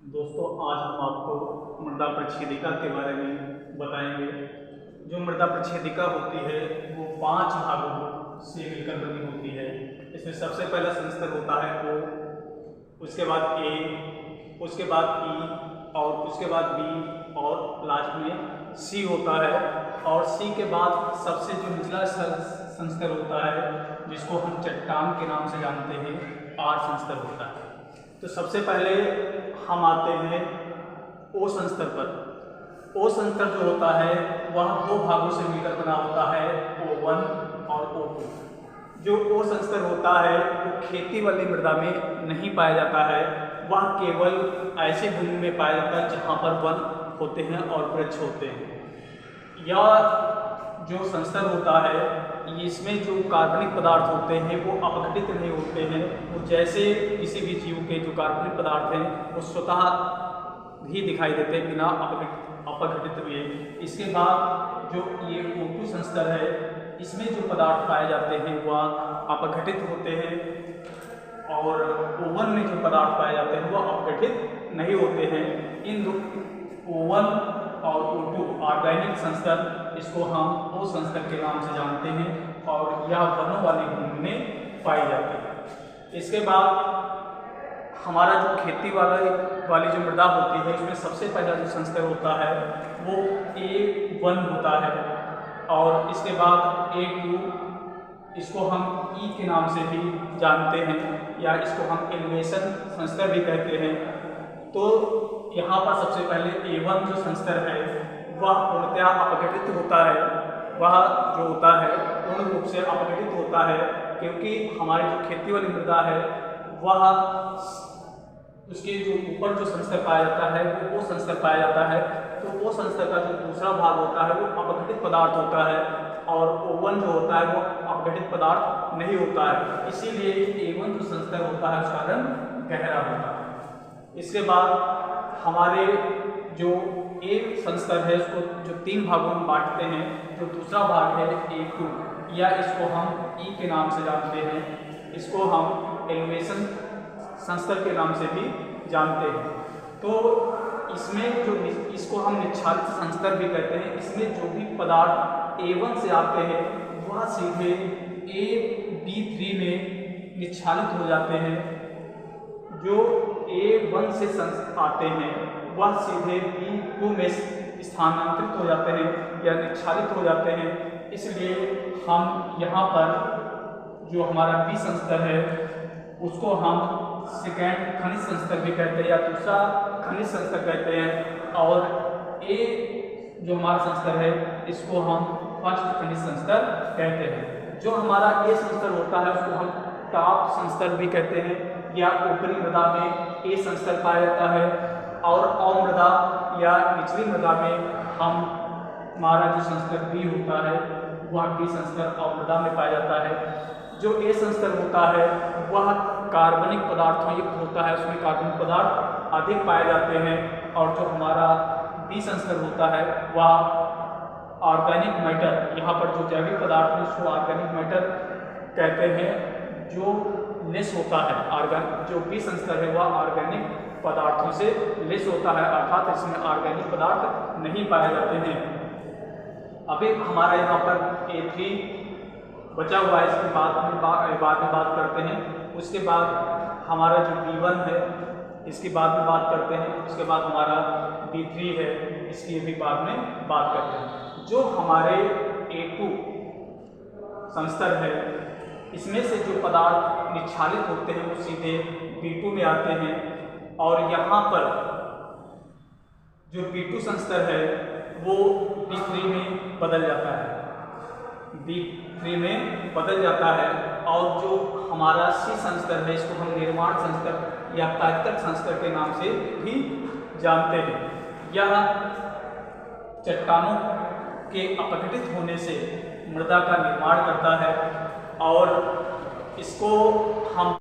दोस्तों, आज हम आपको मृदा प्रच्छेदिका के बारे में बताएंगे। जो मृदा प्रच्छेदिका होती है वो 5 भागों से मिलकर बनी होती है। इसमें सबसे पहला संस्तर होता है O, उसके बाद A, उसके बाद E और उसके बाद B और लास्ट में C होता है। और C के बाद सबसे जो निचला संस्तर होता है जिसको हम चट्टान के नाम से जानते हैं, R संस्तर होता है। तो सबसे पहले हम आते हैं O संस्तर पर। O संस्तर जो होता है वह 2 भागों से मिलकर बना होता है, O1 और O2। जो O संस्तर होता है वो खेती वाली मृदा में नहीं पाया जाता है, वह केवल ऐसे भूमि में पाया जाता है जहाँ पर वन होते हैं और वृक्ष होते हैं। यह जो संस्तर होता है इसमें जो कार्बनिक पदार्थ होते हैं वो अपघटित नहीं होते हैं। वो जैसे किसी भी जीव के जो कार्बनिक पदार्थ हैं वो स्वतः ही दिखाई देते हैं बिना अपघटित हुए। इसके बाद जो ये O2 संस्तर है इसमें जो पदार्थ पाए जाते हैं वह अपघटित होते हैं और O1 में जो पदार्थ पाए जाते हैं वह अपघटित नहीं होते हैं। इन दो O1 और O2 ऑर्गेनिक संस्तर, इसको हम O संस्तर के नाम से जानते हैं और यह वनों वाली भूमि में पाई जाती है। इसके बाद हमारा जो खेती वाली जो मृदा होती है इसमें सबसे पहला जो संस्तर होता है वो A1 होता है और इसके बाद A2, इसको हम E के नाम से भी जानते हैं या इसको हम एलिवेशन संस्तर भी कहते हैं। तो यहाँ पर सबसे पहले A1 जो संस्तर है वह पूर्णतया अपघटित होता है। वह जो होता है पूर्ण रूप से अपघटित होता है क्योंकि हमारी जो खेती वाली मृदा है वह उसके जो ऊपर जो संस्तर पाया जाता है वो संस्तर पाया जाता है। तो वो संस्तर का जो दूसरा भाग होता है वो अपघटित पदार्थ होता है और O1 जो होता है वो अपघटित पदार्थ नहीं होता है, इसीलिए A1 जो संस्तर होता है उसका रंग गहरा होता है। इसके बाद हमारे जो A संस्तर है उसको जो 3 भागों में बांटते हैं। जो दूसरा भाग है A2 या इसको हम E के नाम से जानते हैं, इसको हम एलिवेशन संस्तर के नाम से भी जानते हैं। तो इसमें जो इसको हम निच्छादित संस्तर भी कहते हैं। इसमें जो भी पदार्थ A1 से आते हैं वह सीधे AB3 में निच्छादित हो जाते हैं। जो A1 से आते हैं वह सीधे B2 में स्थानांतरित हो जाते हैं या निच्छादित हो जाते हैं। इसलिए हम यहाँ पर जो हमारा B संस्तर है उसको हम सेकेंड खनिज संस्तर भी कहते हैं या दूसरा खनिज संस्तर कहते हैं और A जो हमारा संस्तर है इसको हम फर्स्ट खनिज संस्तर कहते हैं। जो हमारा A संस्तर होता है उसको हम टॉप संस्तर भी कहते हैं या ऊपरी मृदा में A संस्तर पाया जाता है और अवमृदा या निचली मृदा में हमारा जो संस्तर B होता है वह B संस्तर अवमृदा में पाया जाता है। जो A संस्तर होता है वह कार्बनिक पदार्थों युक्त होता है, उसमें कार्बनिक पदार्थ अधिक पाए जाते हैं। और जो हमारा B संस्तर होता है वह ऑर्गेनिक मैटर, यहाँ पर जो जैविक पदार्थ है उसको ऑर्गेनिक मैटर कहते हैं, जो लेस होता है। जो B संस्तर है वह ऑर्गेनिक पदार्थों से लेस होता है, अर्थात इसमें ऑर्गेनिक पदार्थ नहीं पाए जाते हैं। अभी हमारा यहाँ पर A3 बचा हुआ है, इसके बाद में बात करते हैं। उसके बाद हमारा जो B1 है इसके बाद में बात करते हैं। उसके बाद हमारा B3 है, इसकी भी बाद में बात करते हैं। जो हमारे A2 संस्तर है इसमें से जो पदार्थ निच्छादित होते हैं वो सीधे B2 में आते हैं और यहाँ पर जो B2 संस्तर है वो B3 में बदल जाता है, B3 में बदल जाता है। और जो हमारा C संस्तर है इसको हम निर्माण संस्तर या पैतृक संस्तर के नाम से भी जानते हैं। यह चट्टानों के अपघटित होने से मृदा का निर्माण करता है और इसको हम